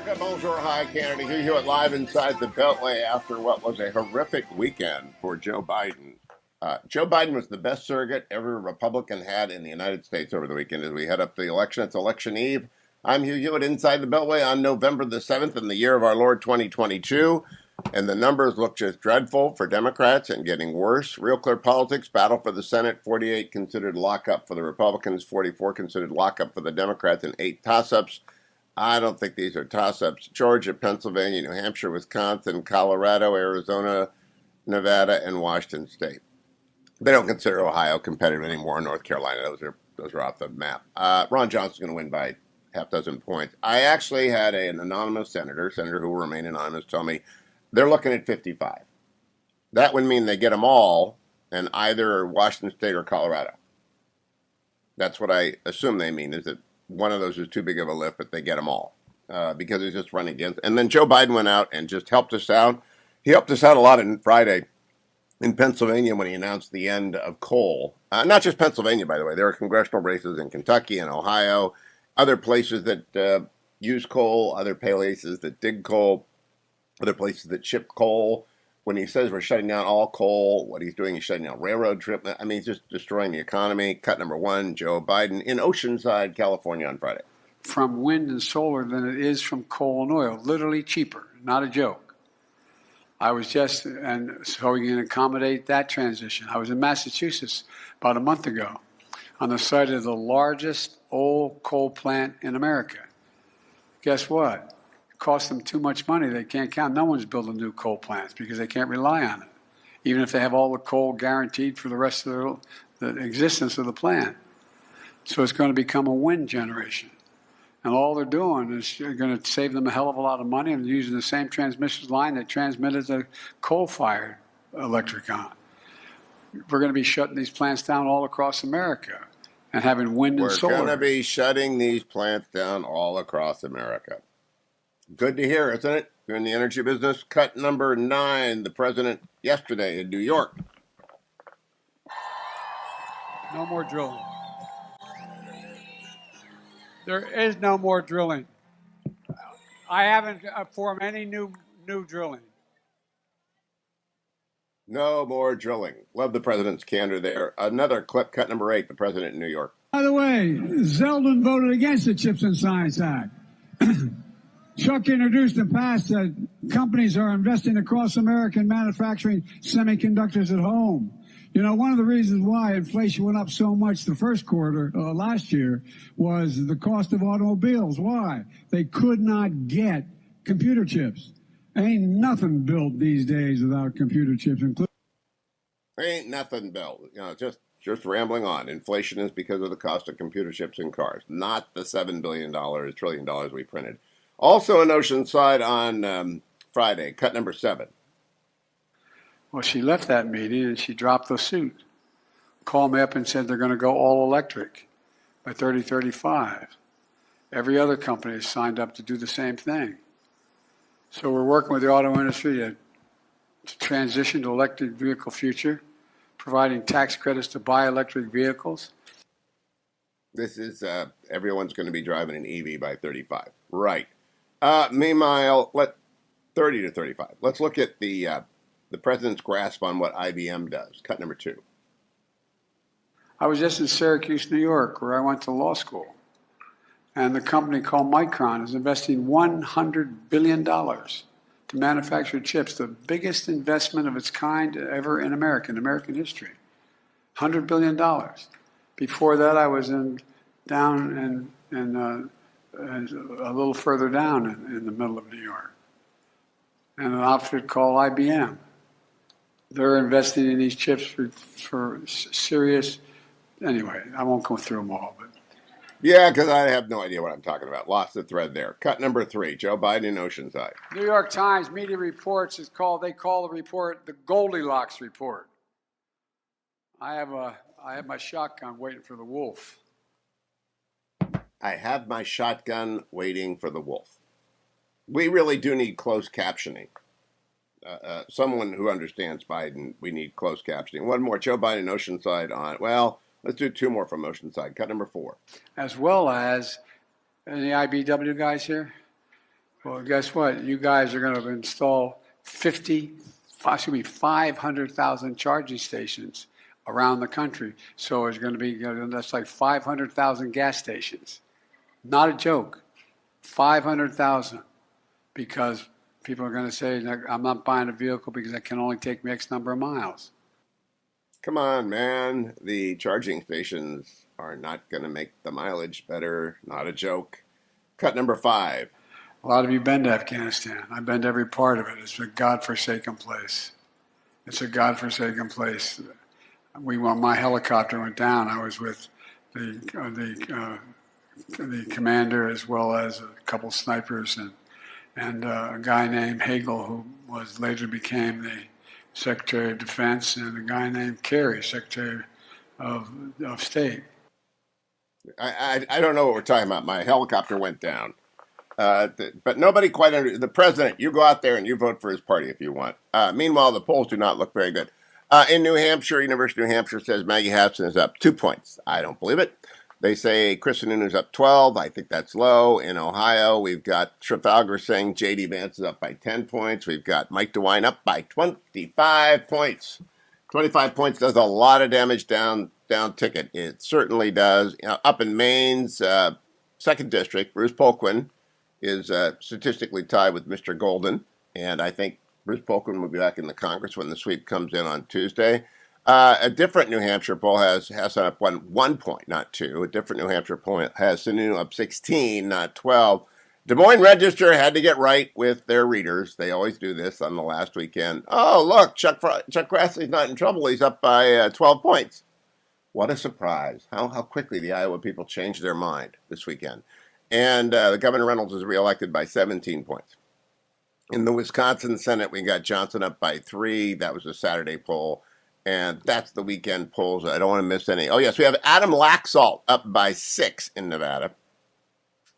America, bonjour, hi, Canada. Hugh at live inside the Beltway after what was a horrific weekend for Joe Biden. Joe Biden was the best surrogate every Republican had in the United States over the weekend as we head up to the election. It's election eve. I'm Hugh Hewitt inside the Beltway on November the 7th in the year of our Lord 2022. And the numbers look just dreadful for Democrats and getting worse. Real Clear Politics, battle for the Senate, 48 considered lockup for the Republicans, 44 considered lockup for the Democrats, and 8 toss-ups. I don't think these are toss-ups. Georgia, Pennsylvania, New Hampshire, Wisconsin, Colorado, Arizona, Nevada, and Washington State. They don't consider Ohio competitive anymore. North Carolina, those are off the map. Ron Johnson's going to win by half dozen points. I actually had an anonymous senator who will remain anonymous, tell me they're looking at 55. That would mean they get them all in either Washington State or Colorado. That's what I assume they mean, is that one of those is too big of a lift, but they get them all because he's just running against. And then Joe Biden went out and just helped us out. He helped us out a lot on Friday in Pennsylvania when he announced the end of coal. Not just Pennsylvania, by the way. There are congressional races in Kentucky and Ohio, other places that use coal, other places that dig coal, other places that ship coal. When he says we're shutting down all coal, what he's doing is shutting down railroad trip. I mean, he's just destroying the economy. Cut number one, Joe Biden in Oceanside, California on Friday. From wind and solar than it is from coal and oil. Literally cheaper, not a joke. I was just, and so we can accommodate that transition. I was in Massachusetts about a month ago on the site of the largest old coal plant in America. Guess what? Cost them too much money. They can't count. No one's building new coal plants because they can't rely on it, even if they have all the coal guaranteed for the rest of the existence of the plant. So it's going to become a wind generation. And all they're doing is going to save them a hell of a lot of money and using the same transmission line that transmitted the coal-fired electric on. We're going to be shutting these plants down all across America and having wind and solar. We're going to be shutting these plants down all across America. Good to hear, isn't it? You're in the energy business. Cut number 9, the president yesterday in New York. No more drilling. There is no more drilling. I haven't formed any new drilling. No more drilling. Love the president's candor there. Another clip, cut number 8, the president in New York. By the way, Zeldin voted against the Chips and Science Act. Chuck introduced and passed that companies are investing across America in manufacturing semiconductors at home. You know, one of the reasons why inflation went up so much the first quarter last year was the cost of automobiles. Why? They could not get computer chips. Ain't nothing built these days without computer chips. Ain't nothing built. You know, just rambling on. Inflation is because of the cost of computer chips in cars, not the $7 billion, $1 trillion we printed. Also in Oceanside on Friday, cut number 7. Well, she left that meeting and she dropped the suit. Called me up and said they're going to go all electric by 2035. Every other company has signed up to do the same thing. So we're working with the auto industry to transition to electric vehicle future, providing tax credits to buy electric vehicles. This is everyone's going to be driving an EV by 35. Right. Meanwhile, 30 to 35. Let's look at the president's grasp on what IBM does. Cut number 2. I was just in Syracuse, New York, where I went to law school. And the company called Micron is investing $100 billion to manufacture chips, the biggest investment of its kind ever in American history. $100 billion. Before that, I was down in a little further down in the middle of New York. And an outfit called IBM. They're investing in these chips for serious. Anyway, I won't go through them all. But yeah, because I have no idea what I'm talking about. Lost the thread there. Cut number 3, Joe Biden in Oceanside. New York Times media reports they call the report the Goldilocks report. I have my shotgun waiting for the wolf. I have my shotgun waiting for the wolf. We really do need closed captioning. Someone who understands Biden, we need closed captioning. One more, Joe Biden, Oceanside on, well, let's do 2 more from Oceanside. Cut number 4. As well as, any IBW guys here? Well, guess what? You guys are going to install 500,000 charging stations around the country. So it's going to be, that's like 500,000 gas stations. Not a joke. 500,000. Because people are going to say, I'm not buying a vehicle because I can only take me X number of miles. Come on, man. The charging stations are not going to make the mileage better. Not a joke. Cut number 5. A lot of you been to Afghanistan. I've been to every part of it. It's a godforsaken place. It's a godforsaken place. My helicopter went down. I was with the commander as well as a couple snipers and a guy named Hagel, who later became the Secretary of Defense, and a guy named Kerry, Secretary of State. I don't know what we're talking about. My helicopter went down. But nobody quite the president, you go out there and you vote for his party if you want. Meanwhile, the polls do not look very good. In New Hampshire, University of New Hampshire says Maggie Hassan is up 2 points. I don't believe it. They say Chris Sununu is up 12. I think that's low. In Ohio, we've got Trafalgar saying J.D. Vance is up by 10 points. We've got Mike DeWine up by 25 points. 25 points does a lot of damage down ticket. It certainly does. Up in Maine's 2nd District, Bruce Polkwin is statistically tied with Mr. Golden, and I think Bruce Polkwin will be back in the Congress when the sweep comes in on Tuesday. A different New Hampshire poll has Hassan up 1 point, not 2. A different New Hampshire poll has Sununu up 16, not 12. Des Moines Register had to get right with their readers. They always do this on the last weekend. Oh, look, Chuck Grassley's not in trouble. He's up by 12 points. What a surprise. How quickly the Iowa people changed their mind this weekend. And the Governor Reynolds is reelected by 17 points. In the Wisconsin Senate, we got Johnson up by 3. That was a Saturday poll. And that's the weekend polls. I don't want to miss any. Oh, yes, we have Adam Laxalt up by 6 in Nevada.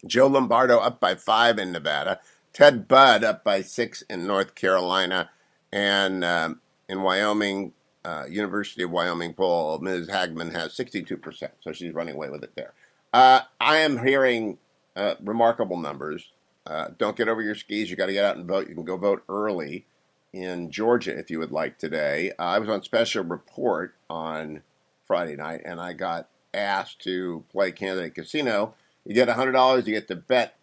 Joe Lombardo up by 5 in Nevada. Ted Budd up by 6 in North Carolina. And in Wyoming, University of Wyoming poll, Ms. Hagman has 62%. So she's running away with it there. I am hearing remarkable numbers. Don't get over your skis. You got to get out and vote. You can go vote early in Georgia if you would like today. I was on special report on Friday night, and I got asked to play Candidate Casino. You get $100. You get to bet.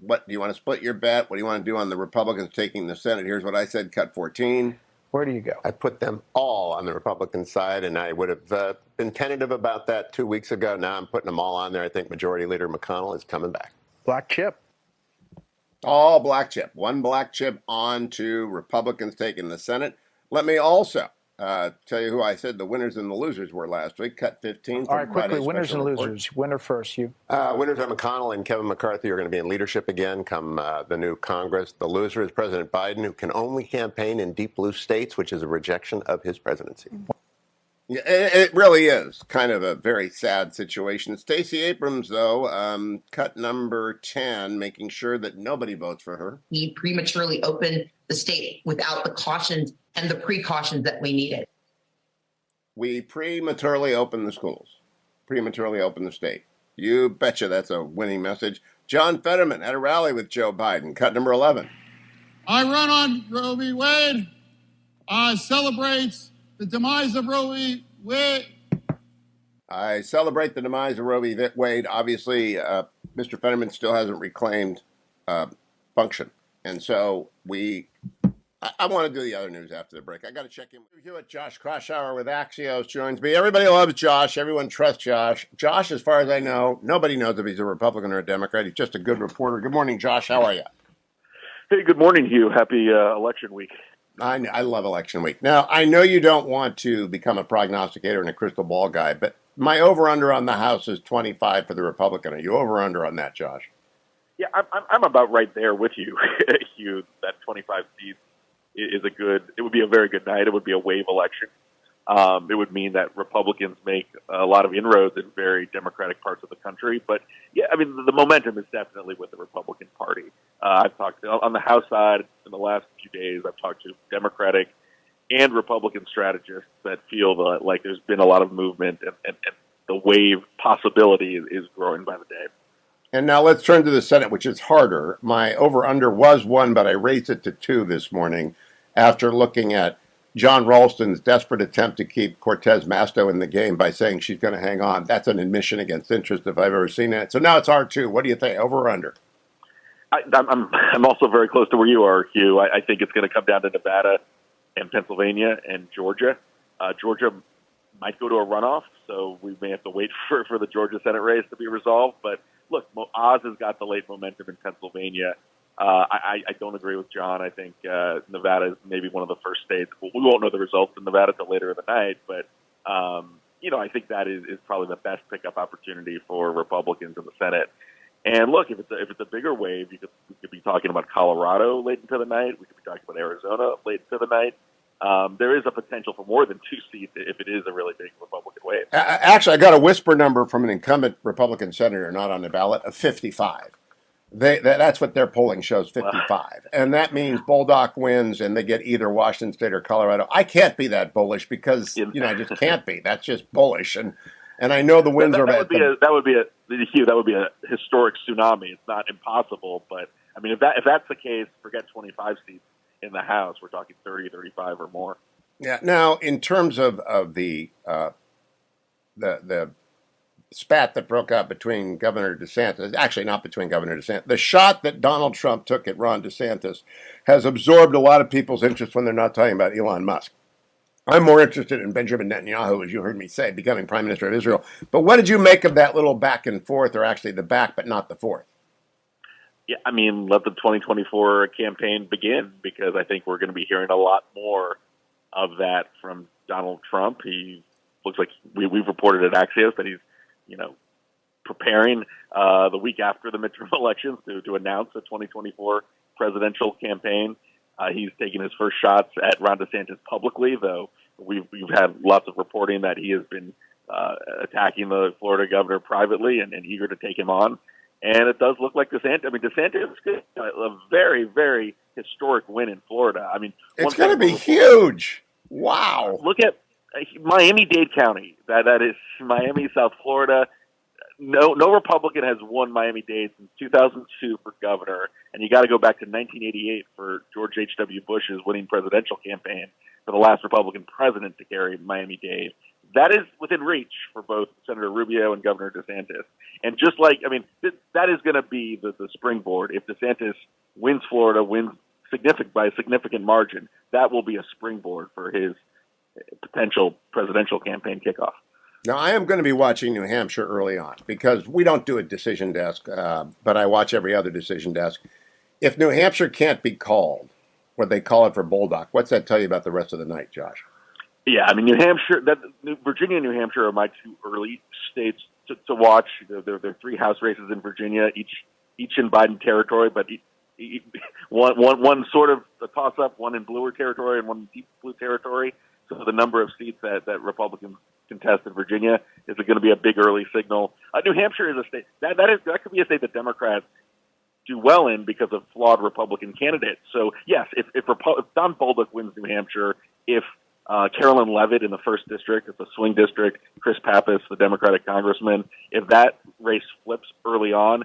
What do you want to split your bet? What do you want to do on the Republicans taking the Senate? Here's what I said. Cut 14. Where do you go? I put them all on the Republican side, and I would have been tentative about that 2 weeks ago. Now I'm putting them all on there. I think Majority Leader McConnell is coming back. Black chip. All black chip. One black chip on to Republicans taking the Senate. Let me also tell you who I said the winners and the losers were last week. Cut 15. All right, quickly, winners and report. losers. Winner first, Hugh. Winners are McConnell and Kevin McCarthy are going to be in leadership again come the new Congress. The loser is President Biden, who can only campaign in deep blue states, which is a rejection of his presidency. Yeah, it really is kind of a very sad situation. Stacey Abrams, though, cut number 10, making sure that nobody votes for her. We prematurely opened the state without the cautions and the precautions that we needed. We prematurely opened the schools, prematurely opened the state. You betcha that's a winning message. John Fetterman at a rally with Joe Biden, cut number 11. I run on Roe v. Wade, celebrates the demise of Roe v. Wade. I celebrate the demise of Roe v. Wade. Obviously, Mr. Fetterman still hasn't reclaimed function. And so I want to do the other news after the break. I got to check in. Hugh at Josh Kraushaar with Axios joins me. Everybody loves Josh. Everyone trusts Josh. Josh, as far as I know, nobody knows if he's a Republican or a Democrat. He's just a good reporter. Good morning, Josh. How are you? Hey, good morning, Hugh. Happy election week. I love election week. Now, I know you don't want to become a prognosticator and a crystal ball guy, but my over-under on the House is 25 for the Republican. Are you over-under on that, Josh? Yeah, I'm about right there with you, Hugh. That 25 seats is it would be a very good night. It would be a wave election. It would mean that Republicans make a lot of inroads in very Democratic parts of the country. But, yeah, I mean, the momentum is definitely with the Republican Party. I've talked on the House side in the last few days. I've talked to Democratic and Republican strategists that feel like there's been a lot of movement and the wave possibility is growing by the day. And now let's turn to the Senate, which is harder. My over-under was 1, but I raised it to 2 this morning after looking at John Ralston's desperate attempt to keep Cortez Masto in the game by saying she's going to hang on. That's an admission against interest if I've ever seen it. So now it's R2. What do you think, over or under? I'm also very close to where you are, Hugh. I think it's going to come down to Nevada and Pennsylvania and Georgia. Georgia might go to a runoff, so we may have to wait for the Georgia Senate race to be resolved. But look, Oz has got the late momentum in Pennsylvania. I don't agree with John. I think Nevada is maybe one of the first states. We won't know the results in Nevada till later in the night, but I think that is probably the best pickup opportunity for Republicans in the Senate. And look, if it's a bigger wave, we could be talking about Colorado late into the night. We could be talking about Arizona late into the night. There is a potential for more than 2 seats if it is a really big Republican wave. Actually, I got a whisper number from an incumbent Republican senator not on the ballot of 55. That's what their polling shows, 55. And that means Bolduc wins and they get either Washington State or Colorado. I can't be that bullish because, I just can't be. That's just bullish. And I know the wins that are would be a historic tsunami. It's not impossible, but I mean, if that's the case, forget 25 seats in the House. We're talking 30, 35 or more. Yeah. Now, in terms of the spat that broke out between Governor DeSantis, actually not between Governor DeSantis, the shot that Donald Trump took at Ron DeSantis has absorbed a lot of people's interest when they're not talking about Elon Musk. I'm more interested in Benjamin Netanyahu, as you heard me say, becoming Prime Minister of Israel. But what did you make of that little back and forth, or actually the back but not the forth? Yeah, I mean, let the 2024 campaign begin, because I think we're going to be hearing a lot more of that from Donald Trump. He looks like we've reported at Axios that he's, preparing the week after the midterm elections to announce a 2024 presidential campaign. He's taking his first shots at Ron DeSantis publicly, though we've had lots of reporting that he has been attacking the Florida governor privately and eager to take him on. And it does look like DeSantis is a very, very historic win in Florida. I mean, it's going to be huge. Wow. Look at Miami-Dade County. That is Miami, South Florida. No Republican has won Miami-Dade since 2002 for governor, and you got to go back to 1988 for George H.W. Bush's winning presidential campaign for the last Republican president to carry Miami-Dade. That is within reach for both Senator Rubio and Governor DeSantis. And just like, that is going to be the springboard. If DeSantis wins Florida, wins by a significant margin, that will be a springboard for his potential presidential campaign kickoff. Now, I am going to be watching New Hampshire early on because we don't do a decision desk, but I watch every other decision desk. If New Hampshire can't be called, or they call it for Bolduc, what's that tell you about the rest of the night, Josh? Yeah, New Hampshire, Virginia and New Hampshire are my 2 early states to watch. There are 3 House races in Virginia, each in Biden territory, but one sort of a toss-up, one in bluer territory and one in deep blue territory. So the number of seats that Republicans contest in Virginia is going to be a big early signal. New Hampshire is a state that could be a state that Democrats do well in because of flawed Republican candidates. So yes, if Don Bolduc wins New Hampshire, if Carolyn Leavitt in the 1st district, it's a swing district, Chris Pappas, the Democratic congressman, if that race flips early on,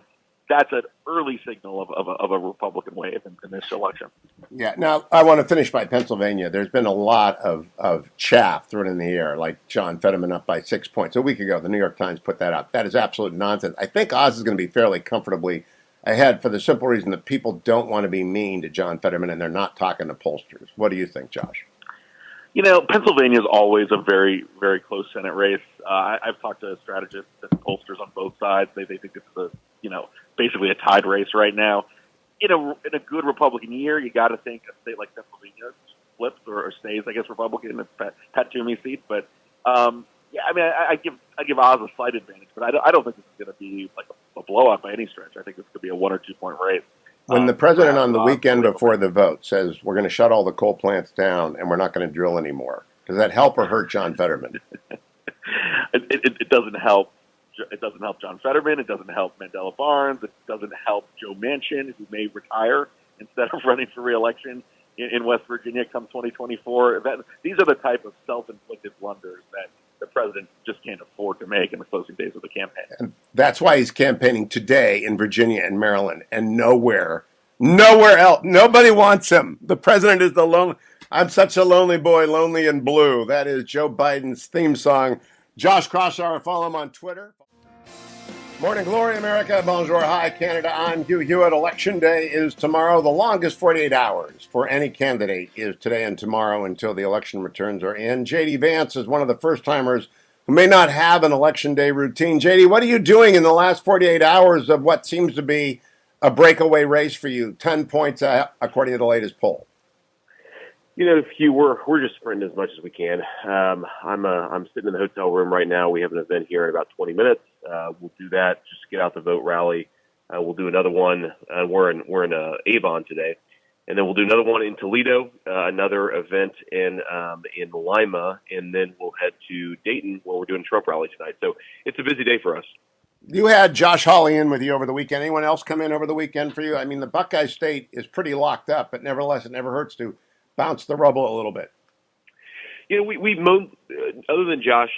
that's an early signal of a Republican wave in this election. Yeah. Now, I want to finish by Pennsylvania. There's been a lot of chaff thrown in the air, like John Fetterman up by 6 points. A week ago, the New York Times put that out. That is absolute nonsense. I think Oz is going to be fairly comfortably ahead for the simple reason that people don't want to be mean to John Fetterman, and they're not talking to pollsters. What do you think, Josh? Pennsylvania is always a very, very close Senate race. I've talked to strategists and pollsters on both sides. They think it's basically a tied race right now. In a good Republican year, you got to think a state like Pennsylvania flips or stays, I guess, Republican. It's Pat Toomey's seat, but I give Oz a slight advantage, but I don't think this is going to be like a blowout by any stretch. I think this could be a 1 or 2 point race. When the president on the weekend before the vote says we're going to shut all the coal plants down and we're not going to drill anymore, does that help or hurt John Fetterman? It doesn't help. It doesn't help John Fetterman. It doesn't help Mandela Barnes. It doesn't help Joe Manchin, who may retire instead of running for re-election in West Virginia come 2024. These are the type of self-inflicted blunders the president just can't afford to make in the closing days of the campaign. And that's why he's campaigning today in Virginia and Maryland and nowhere else. Nobody wants him. The president is the lone. I'm such a lonely boy, lonely and blue. That is Joe Biden's theme song. Josh Kraushaar, follow him on Twitter. Morning glory, America. Bonjour, hi, Canada. I'm Hugh Hewitt. Election day is tomorrow. The longest 48 hours for any candidate is today and tomorrow until the election returns are in. J.D. Vance is one of the first-timers who may not have an election day routine. J.D., what are you doing in the last 48 hours of what seems to be a breakaway race for you? 10 points according to the latest poll. You know, Hugh, we're just sprinting as much as we can. I'm sitting in the hotel room right now. We have an event here in about 20 minutes. We'll do that. Just get out the vote rally. We'll do another one. We're in Avon today, and then we'll do another one in Toledo. Another event in Lima, and then we'll head to Dayton where we're doing a Trump rally tonight. So it's a busy day for us. You had Josh Hawley in with you over the weekend. Anyone else come in over the weekend for you? I mean, the Buckeye State is pretty locked up, but nevertheless, it never hurts to bounce the rubble a little bit. You know, we've other than Josh,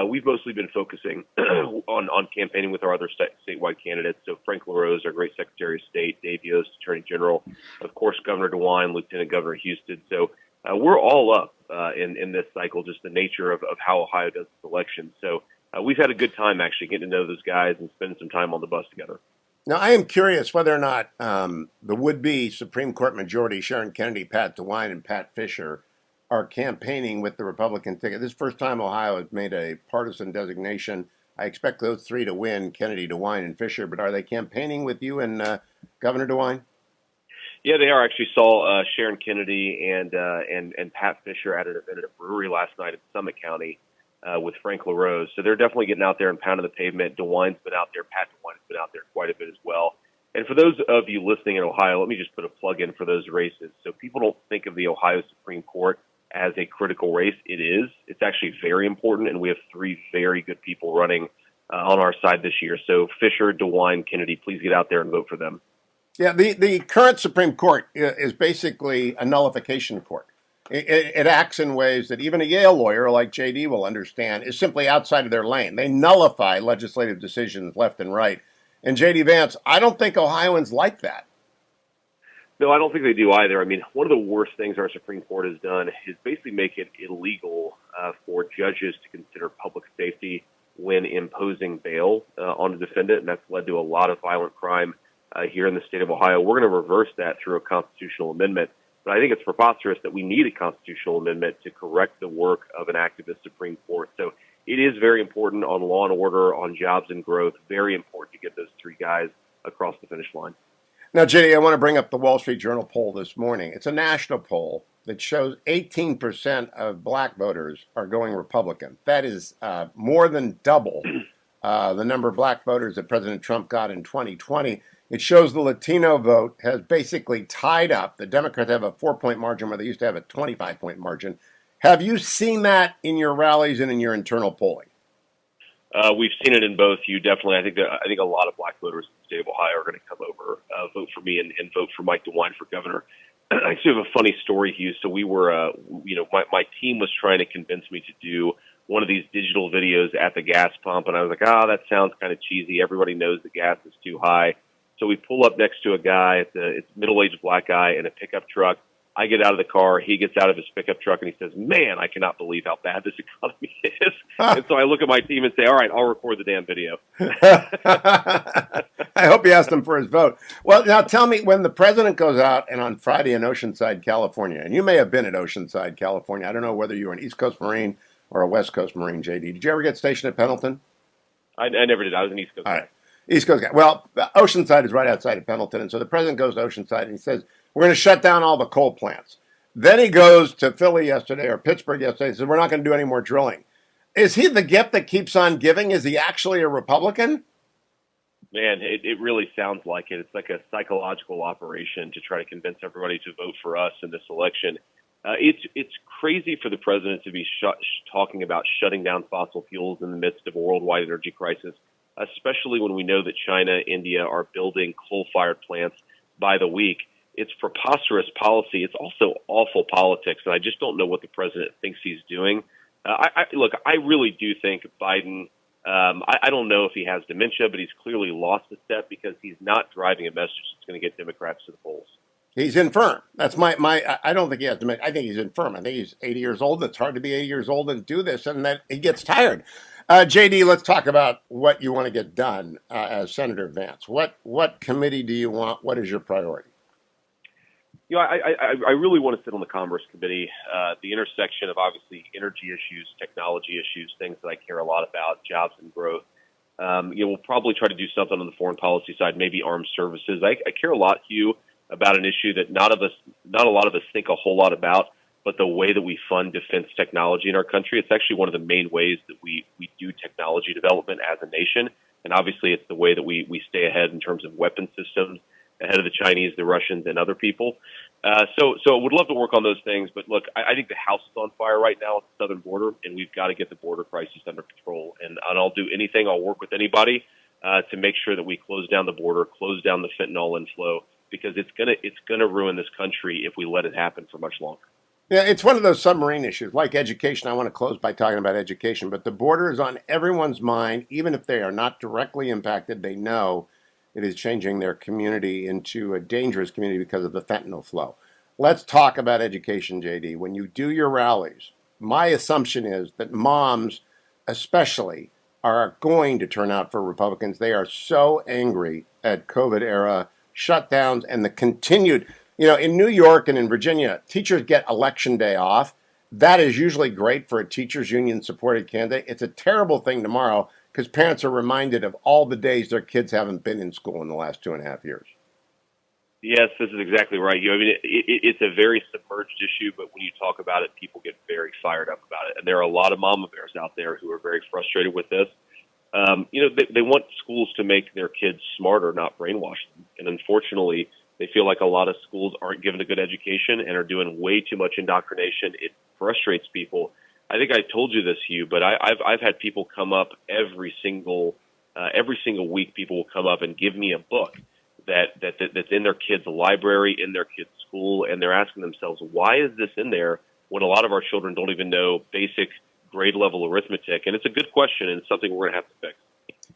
we've mostly been focusing on campaigning with our other statewide candidates. So Frank LaRose, our great Secretary of State, Dave Yost, Attorney General, of course, Governor DeWine, Lieutenant Governor Houston. So we're all up in this cycle, just the nature of how Ohio does its election. So we've had a good time actually getting to know those guys and spending some time on the bus together. Now, I am curious whether or not the would-be Supreme Court majority, Sharon Kennedy, Pat DeWine, and Pat Fisher, are campaigning with the Republican ticket. This is the first time Ohio has made a partisan designation. I expect those three to win, Kennedy, DeWine, and Fisher, but are they campaigning with you and Governor DeWine? Yeah, they are. Actually saw Sharon Kennedy and Pat Fisher at an event at a brewery last night in Summit County with Frank LaRose. So they're definitely getting out there and pounding the pavement. DeWine's been out there. Pat DeWine's been out there quite a bit as well. And for those of you listening in Ohio, let me just put a plug in for those races. So people don't think of the Ohio Supreme Court as a critical race. It is. It's actually very important, and we have three very good people running on our side this year. So Fisher, DeWine, Kennedy, please get out there and vote for them. Yeah, the current Supreme Court is basically a nullification court. It acts in ways that even a Yale lawyer like J.D. will understand is simply outside of their lane. They nullify legislative decisions left and right. And J.D. Vance, I don't think Ohioans like that. No, I don't think they do either. I mean, one of the worst things our Supreme Court has done is basically make it illegal for judges to consider public safety when imposing bail on a defendant, and that's led to a lot of violent crime here in the state of Ohio. We're going to reverse that through a constitutional amendment. But I think it's preposterous that we need a constitutional amendment to correct the work of an activist Supreme Court. So it is very important on law and order, on jobs and growth, very important to get those three guys across the finish line. Now, JD, I want to bring up the Wall Street Journal poll this morning. It's a national poll that shows 18% of black voters are going Republican. That is more than double the number of black voters that President Trump got in 2020. It shows the Latino vote has basically tied up. The Democrats have a 4-point margin where they used to have a 25-point margin. Have you seen that in your rallies and in your internal polling? We've seen it in both. You definitely. I think a lot of black voters in the state of Ohio are going to come over, vote for me, and vote for Mike DeWine for governor. I actually have a funny story, Hugh. So we were, my team was trying to convince me to do one of these digital videos at the gas pump, and I was like, that sounds kind of cheesy. Everybody knows the gas is too high. So we pull up next to a guy. It's a middle-aged black guy in a pickup truck. I get out of the car. He gets out of his pickup truck, and he says, "Man, I cannot believe how bad this economy is." And so I look at my team and say, "All right, I'll record the damn video." I hope you asked him for his vote. Well, now tell me, when the president goes out and on Friday in Oceanside, California, and you may have been at Oceanside, California. I don't know whether you were an East Coast Marine or a West Coast Marine, JD. Did you ever get stationed at Pendleton? I never did. I was an East Coast guy. All right. East Coast guy. Well, Oceanside is right outside of Pendleton, and so the president goes to Oceanside and he says, "We're going to shut down all the coal plants." Then he goes to Philly yesterday or Pittsburgh yesterday and says, "We're not going to do any more drilling." Is he the gift that keeps on giving? Is he actually a Republican? Man, it really sounds like it. It's like a psychological operation to try to convince everybody to vote for us in this election. It's crazy for the president to be talking about shutting down fossil fuels in the midst of a worldwide energy crisis, especially when we know that China, India are building coal-fired plants by the week. It's preposterous policy. It's also awful politics, and I just don't know what the president thinks he's doing. Look, I really do think Biden. I don't know if he has dementia, but he's clearly lost a step because he's not driving a message that's going to get Democrats to the polls. He's infirm. That's my. I don't think he has dementia. I think he's infirm. I think he's 80 years old. It's hard to be 80 years old and do this, and that he gets tired. JD, let's talk about what you want to get done as Senator Vance. What committee do you want? What is your priority? You know, I really want to sit on the Commerce Committee, the intersection of obviously energy issues, technology issues, things that I care a lot about, jobs and growth. We'll probably try to do something on the foreign policy side, maybe armed services. I care a lot, Hugh, about an issue that not a lot of us think a whole lot about, but the way that we fund defense technology in our country. It's actually one of the main ways that we do technology development as a nation. And obviously it's the way that we stay ahead in terms of weapon systems, ahead of the Chinese, the Russians, and other people. So would love to work on those things. But look, I think the house is on fire right now at the southern border, and we've got to get the border crisis under control. And I'll do anything. I'll work with anybody to make sure that we close down the border, close down the fentanyl inflow, because it's gonna ruin this country if we let it happen for much longer. Yeah, it's one of those submarine issues, like education. I want to close by talking about education, but the border is on everyone's mind, even if they are not directly impacted. They know it is changing their community into a dangerous community because of the fentanyl flow. Let's talk about education, JD. When you do your rallies, my assumption is that moms, especially, are going to turn out for Republicans. They are so angry at COVID era shutdowns and the continued, in New York and in Virginia, teachers get election day off. That is usually great for a teachers union supported candidate. It's a terrible thing tomorrow because parents are reminded of all the days their kids haven't been in school in the last 2.5 years. Yes, this is exactly right. I mean, it's a very submerged issue, but when you talk about it, people get very fired up about it. And there are a lot of mama bears out there who are very frustrated with this. They want schools to make their kids smarter, not brainwash them. And unfortunately, they feel like a lot of schools aren't given a good education and are doing way too much indoctrination. It frustrates people. I think I told you this, Hugh, but I've had people come up every single week. People will come up and give me a book that's in their kids' library, in their kids' school, and they're asking themselves, why is this in there when a lot of our children don't even know basic grade level arithmetic? And it's a good question, and it's something we're going to have to fix.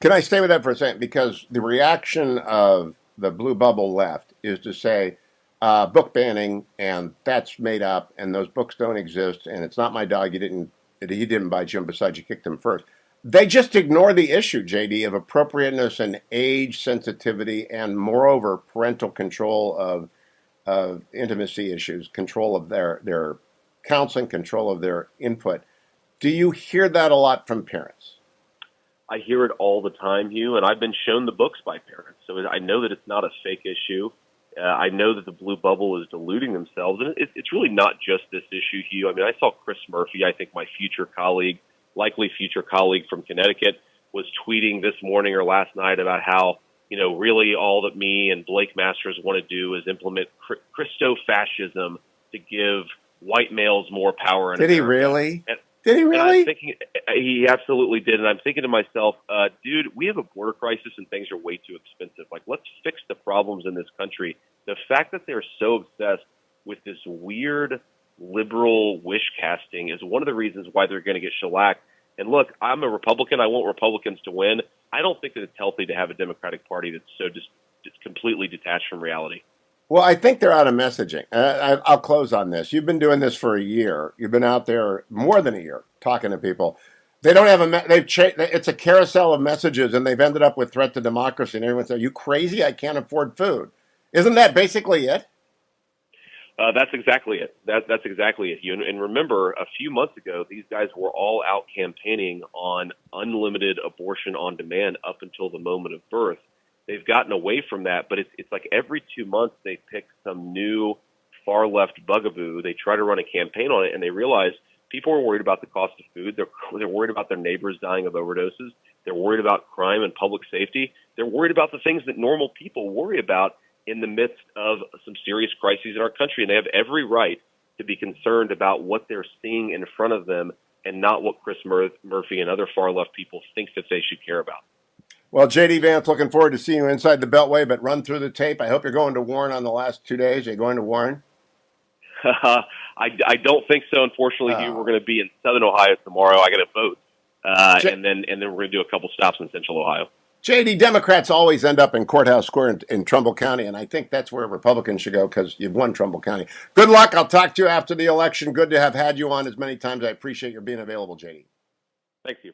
Can I stay with that for a second? Because the reaction of the blue bubble left is to say book banning, and that's made up, and those books don't exist, and it's not my dog. He didn't bite you, and besides, you kicked him first. They just ignore the issue, JD, of appropriateness and age sensitivity, and moreover, parental control of intimacy issues, control of their counseling, control of their input. Do you hear that a lot from parents? I hear it all the time, Hugh, and I've been shown the books by parents. So I know that it's not a fake issue. I know that the blue bubble is deluding themselves. And it's really not just this issue, Hugh. I mean, I saw Chris Murphy, I think my likely future colleague from Connecticut, was tweeting this morning or last night about how, really all that me and Blake Masters want to do is implement Christo-fascism to give white males more power in America. Did he really? Did he really? I'm thinking, he absolutely did. And I'm thinking to myself, dude, we have a border crisis and things are way too expensive. Like, let's fix the problems in this country. The fact that they're so obsessed with this weird liberal wish casting is one of the reasons why they're going to get shellacked. And look, I'm a Republican. I want Republicans to win. I don't think that it's healthy to have a Democratic Party that's so just completely detached from reality. Well, I think they're out of messaging. I'll close on this. You've been doing this for a year. You've been out there more than a year talking to people. They don't have it's a carousel of messages, and they've ended up with threat to democracy. And everyone says, "Are you crazy? I can't afford food." Isn't that basically it? That's exactly it. That's exactly it. And remember, a few months ago, these guys were all out campaigning on unlimited abortion on demand up until the moment of birth. They've gotten away from that, but it's like every 2 months they pick some new far-left bugaboo. They try to run a campaign on it, and they realize people are worried about the cost of food. They're worried about their neighbors dying of overdoses. They're worried about crime and public safety. They're worried about the things that normal people worry about in the midst of some serious crises in our country, and they have every right to be concerned about what they're seeing in front of them and not what Chris Murphy and other far-left people think that they should care about. Well, JD Vance, looking forward to seeing you inside the Beltway, but run through the tape. I hope you're going to Warren on the last 2 days. Are you going to Warren? I don't think so. Unfortunately, Hugh, we're going to be in Southern Ohio tomorrow. I got to vote, and then we're going to do a couple stops in Central Ohio. JD, Democrats always end up in Courthouse Square in Trumbull County, and I think that's where Republicans should go because you've won Trumbull County. Good luck. I'll talk to you after the election. Good to have had you on as many times. I appreciate your being available, JD. Thanks, you.